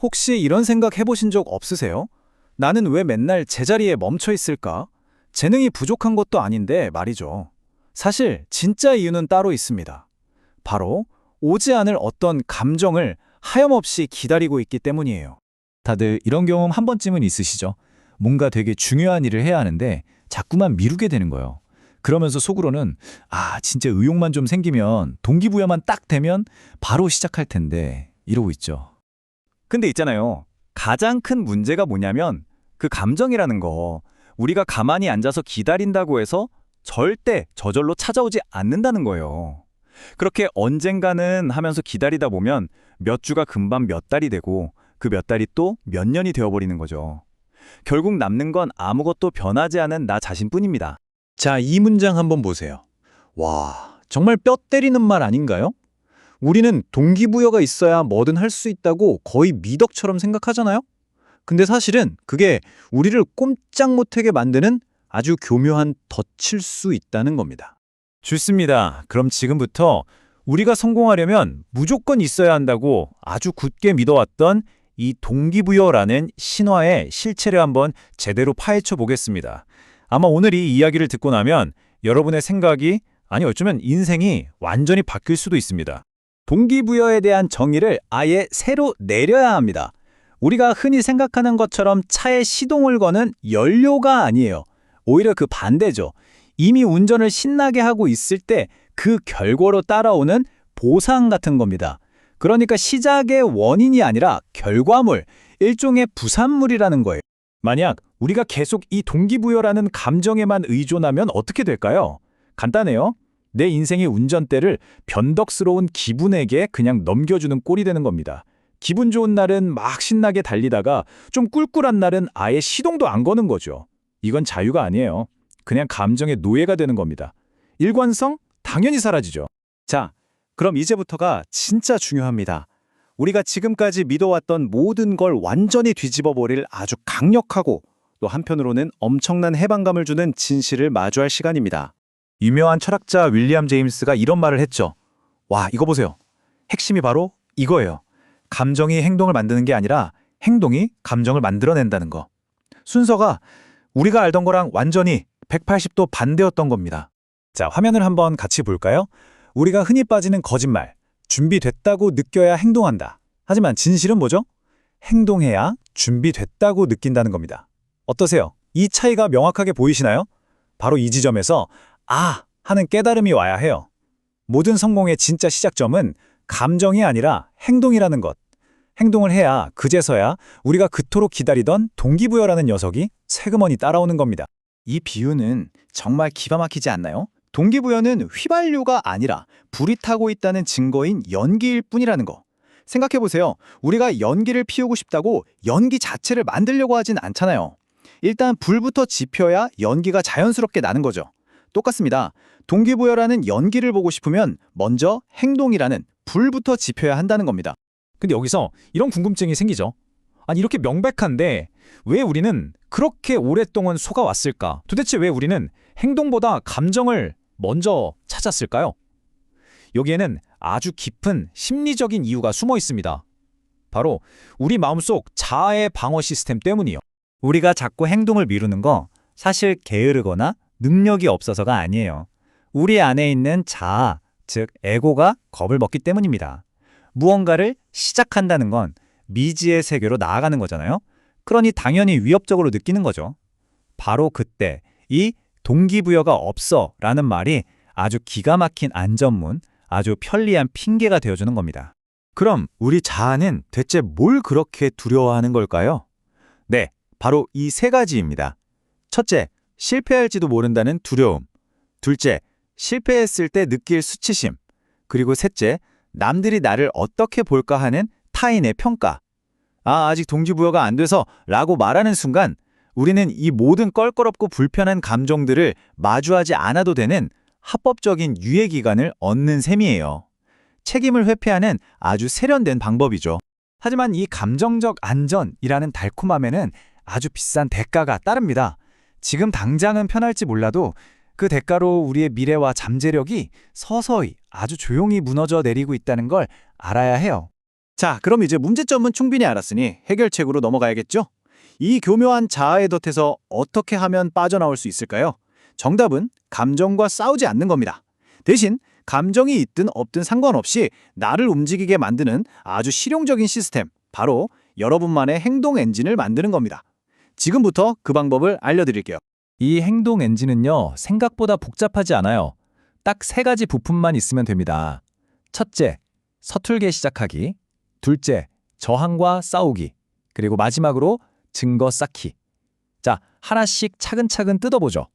혹시 이런 생각 해보신 적 없으세요? 나는 왜 맨날 제자리에 멈춰 있을까? 재능이 부족한 것도 아닌데 말이죠. 사실 진짜 이유는 따로 있습니다. 바로 오지 않을 어떤 감정을 하염없이 기다리고 있기 때문이에요. 다들 이런 경험 한 번쯤은 있으시죠? 뭔가 되게 중요한 일을 해야 하는데 자꾸만 미루게 되는 거예요. 그러면서 속으로는 진짜 의욕만 좀 생기면 동기부여만 딱 되면 바로 시작할 텐데 이러고 있죠. 근데 있잖아요. 가장 큰 문제가 뭐냐면 그 감정이라는 거 우리가 가만히 앉아서 기다린다고 해서 절대 저절로 찾아오지 않는다는 거예요. 그렇게 언젠가는 하면서 기다리다 보면 몇 주가 금방 몇 달이 되고 그 몇 달이 또 몇 년이 되어버리는 거죠. 결국 남는 건 아무것도 변하지 않은 나 자신뿐입니다. 자, 이 문장 한번 보세요. 와, 정말 뼈 때리는 말 아닌가요? 우리는 동기부여가 있어야 뭐든 할 수 있다고 거의 미덕처럼 생각하잖아요? 근데 사실은 그게 우리를 꼼짝 못하게 만드는 아주 교묘한 덫일 수 있다는 겁니다. 좋습니다. 그럼 지금부터 우리가 성공하려면 무조건 있어야 한다고 아주 굳게 믿어왔던 이 동기부여라는 신화의 실체를 한번 제대로 파헤쳐 보겠습니다. 아마 오늘 이 이야기를 듣고 나면 여러분의 생각이, 아니 어쩌면 인생이 완전히 바뀔 수도 있습니다. 동기부여에 대한 정의를 아예 새로 내려야 합니다. 우리가 흔히 생각하는 것처럼 차에 시동을 거는 연료가 아니에요. 오히려 그 반대죠. 이미 운전을 신나게 하고 있을 때 그 결과로 따라오는 보상 같은 겁니다. 그러니까 시작의 원인이 아니라 결과물, 일종의 부산물이라는 거예요. 만약 우리가 계속 이 동기부여라는 감정에만 의존하면 어떻게 될까요? 간단해요. 내 인생의 운전대를 변덕스러운 기분에게 그냥 넘겨주는 꼴이 되는 겁니다. 기분 좋은 날은 막 신나게 달리다가 좀 꿀꿀한 날은 아예 시동도 안 거는 거죠. 이건 자유가 아니에요. 그냥 감정의 노예가 되는 겁니다. 일관성? 당연히 사라지죠. 자, 그럼 이제부터가 진짜 중요합니다. 우리가 지금까지 믿어왔던 모든 걸 완전히 뒤집어버릴 아주 강력하고 또 한편으로는 엄청난 해방감을 주는 진실을 마주할 시간입니다. 유명한 철학자 윌리엄 제임스가 이런 말을 했죠. 와, 이거 보세요. 핵심이 바로 이거예요. 감정이 행동을 만드는 게 아니라 행동이 감정을 만들어낸다는 거. 순서가 우리가 알던 거랑 완전히 180도 반대였던 겁니다. 자, 화면을 한번 같이 볼까요? 우리가 흔히 빠지는 거짓말. 준비됐다고 느껴야 행동한다. 하지만 진실은 뭐죠? 행동해야 준비됐다고 느낀다는 겁니다. 어떠세요? 이 차이가 명확하게 보이시나요? 바로 이 지점에서 하는 깨달음이 와야 해요. 모든 성공의 진짜 시작점은 감정이 아니라 행동이라는 것. 행동을 해야 그제서야 우리가 그토록 기다리던 동기부여라는 녀석이 세그머니 따라오는 겁니다. 이 비유는 정말 기가 막히지 않나요? 동기부여는 휘발유가 아니라 불이 타고 있다는 증거인 연기일 뿐이라는 거. 생각해보세요. 우리가 연기를 피우고 싶다고 연기 자체를 만들려고 하진 않잖아요. 일단 불부터 지펴야 연기가 자연스럽게 나는 거죠. 똑같습니다. 동기부여라는 연기를 보고 싶으면 먼저 행동이라는 불부터 지펴야 한다는 겁니다. 근데 여기서 이런 궁금증이 생기죠. 아니 이렇게 명백한데 왜 우리는 그렇게 오랫동안 속아왔을까? 도대체 왜 우리는 행동보다 감정을 먼저 찾았을까요? 여기에는 아주 깊은 심리적인 이유가 숨어 있습니다. 바로 우리 마음속 자아의 방어 시스템 때문이요. 우리가 자꾸 행동을 미루는 거 사실 게으르거나 능력이 없어서가 아니에요. 우리 안에 있는 자아, 즉 에고가 겁을 먹기 때문입니다. 무언가를 시작한다는 건 미지의 세계로 나아가는 거잖아요. 그러니 당연히 위협적으로 느끼는 거죠. 바로 그때 이 동기부여가 없어 라는 말이 아주 기가 막힌 안전문, 아주 편리한 핑계가 되어주는 겁니다. 그럼 우리 자아는 대체 뭘 그렇게 두려워하는 걸까요? 네, 바로 이 세 가지입니다. 첫째, 실패할지도 모른다는 두려움. 둘째, 실패했을 때 느낄 수치심. 그리고 셋째, 남들이 나를 어떻게 볼까 하는 타인의 평가. 아직 동기부여가 안 돼서 라고 말하는 순간 우리는 이 모든 껄끄럽고 불편한 감정들을 마주하지 않아도 되는 합법적인 유예 기간을 얻는 셈이에요. 책임을 회피하는 아주 세련된 방법이죠. 하지만 이 감정적 안전이라는 달콤함에는 아주 비싼 대가가 따릅니다. 지금 당장은 편할지 몰라도 그 대가로 우리의 미래와 잠재력이 서서히 아주 조용히 무너져 내리고 있다는 걸 알아야 해요. 자, 그럼 이제 문제점은 충분히 알았으니 해결책으로 넘어가야겠죠? 이 교묘한 자아의 덫에서 어떻게 하면 빠져나올 수 있을까요? 정답은 감정과 싸우지 않는 겁니다. 대신 감정이 있든 없든 상관없이 나를 움직이게 만드는 아주 실용적인 시스템, 바로 여러분만의 행동 엔진을 만드는 겁니다. 지금부터 그 방법을 알려드릴게요. 이 행동 엔진은요, 생각보다 복잡하지 않아요. 딱 3가지 부품만 있으면 됩니다. 첫째, 서툴게 시작하기. 둘째, 저항과 싸우기. 그리고 마지막으로 증거 쌓기. 자, 하나씩 차근차근 뜯어보죠.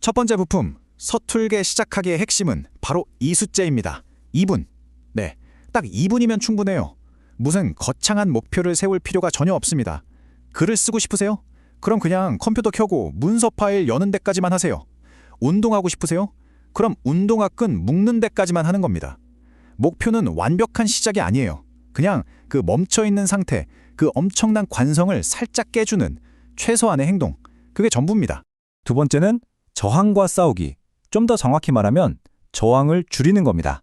첫 번째 부품, 서툴게 시작하기의 핵심은 바로 이 숫자입니다. 2분. 네, 딱 2분이면 충분해요. 무슨 거창한 목표를 세울 필요가 전혀 없습니다. 글을 쓰고 싶으세요? 그럼 그냥 컴퓨터 켜고 문서 파일 여는 데까지만 하세요. 운동하고 싶으세요? 그럼 운동화 끈 묶는 데까지만 하는 겁니다. 목표는 완벽한 시작이 아니에요. 그냥 그 멈춰있는 상태, 그 엄청난 관성을 살짝 깨주는 최소한의 행동, 그게 전부입니다. 두 번째는 저항과 싸우기. 좀 더 정확히 말하면 저항을 줄이는 겁니다.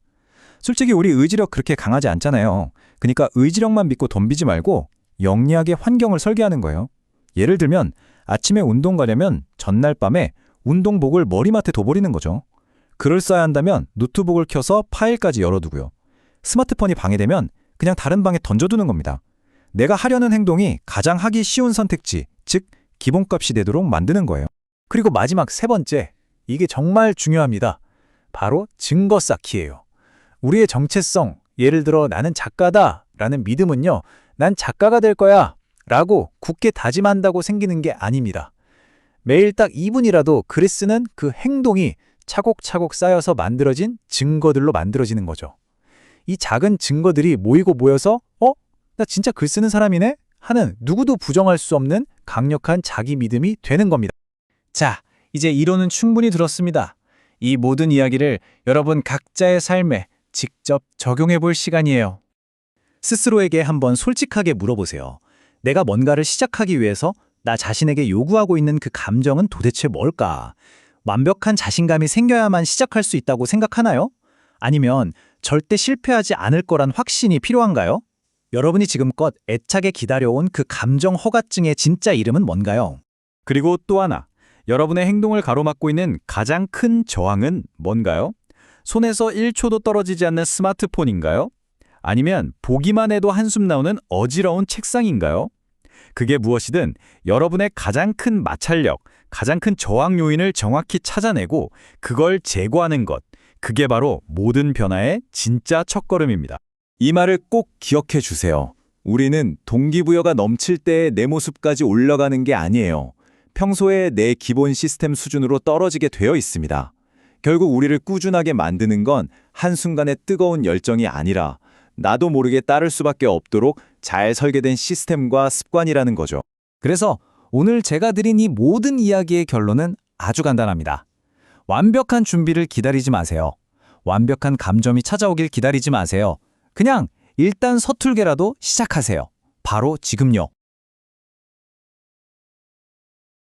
솔직히 우리 의지력 그렇게 강하지 않잖아요. 그러니까 의지력만 믿고 덤비지 말고 영리하게 환경을 설계하는 거예요. 예를 들면 아침에 운동 가려면 전날 밤에 운동복을 머리맡에 둬버리는 거죠. 글을 써야 한다면 노트북을 켜서 파일까지 열어두고요. 스마트폰이 방해되면 그냥 다른 방에 던져두는 겁니다. 내가 하려는 행동이 가장 하기 쉬운 선택지, 즉 기본값이 되도록 만드는 거예요. 그리고 마지막 3번째, 이게 정말 중요합니다. 바로 증거 쌓기예요. 우리의 정체성, 예를 들어 나는 작가다 라는 믿음은요, 난 작가가 될 거야 라고 굳게 다짐한다고 생기는 게 아닙니다. 매일 딱 2분이라도 글을 쓰는 그 행동이 차곡차곡 쌓여서 만들어진 증거들로 만들어지는 거죠. 이 작은 증거들이 모이고 모여서 나 진짜 글 쓰는 사람이네? 하는 누구도 부정할 수 없는 강력한 자기 믿음이 되는 겁니다. 자, 이제 이론은 충분히 들었습니다. 이 모든 이야기를 여러분 각자의 삶에 직접 적용해 볼 시간이에요. 스스로에게 한번 솔직하게 물어보세요. 내가 뭔가를 시작하기 위해서 나 자신에게 요구하고 있는 그 감정은 도대체 뭘까? 완벽한 자신감이 생겨야만 시작할 수 있다고 생각하나요? 아니면 절대 실패하지 않을 거란 확신이 필요한가요? 여러분이 지금껏 애착에 기다려온 그 감정 허가증의 진짜 이름은 뭔가요? 그리고 또 하나, 여러분의 행동을 가로막고 있는 가장 큰 저항은 뭔가요? 손에서 1초도 떨어지지 않는 스마트폰인가요? 아니면 보기만 해도 한숨 나오는 어지러운 책상인가요? 그게 무엇이든 여러분의 가장 큰 마찰력, 가장 큰 저항 요인을 정확히 찾아내고 그걸 제거하는 것, 그게 바로 모든 변화의 진짜 첫걸음입니다. 이 말을 꼭 기억해 주세요. 우리는 동기부여가 넘칠 때의 내 모습까지 올라가는 게 아니에요. 평소에 내 기본 시스템 수준으로 떨어지게 되어 있습니다. 결국 우리를 꾸준하게 만드는 건 한순간의 뜨거운 열정이 아니라 나도 모르게 따를 수밖에 없도록 잘 설계된 시스템과 습관이라는 거죠. 그래서 오늘 제가 드린 이 모든 이야기의 결론은 아주 간단합니다. 완벽한 준비를 기다리지 마세요. 완벽한 감정이 찾아오길 기다리지 마세요. 그냥 일단 서툴게라도 시작하세요. 바로 지금요.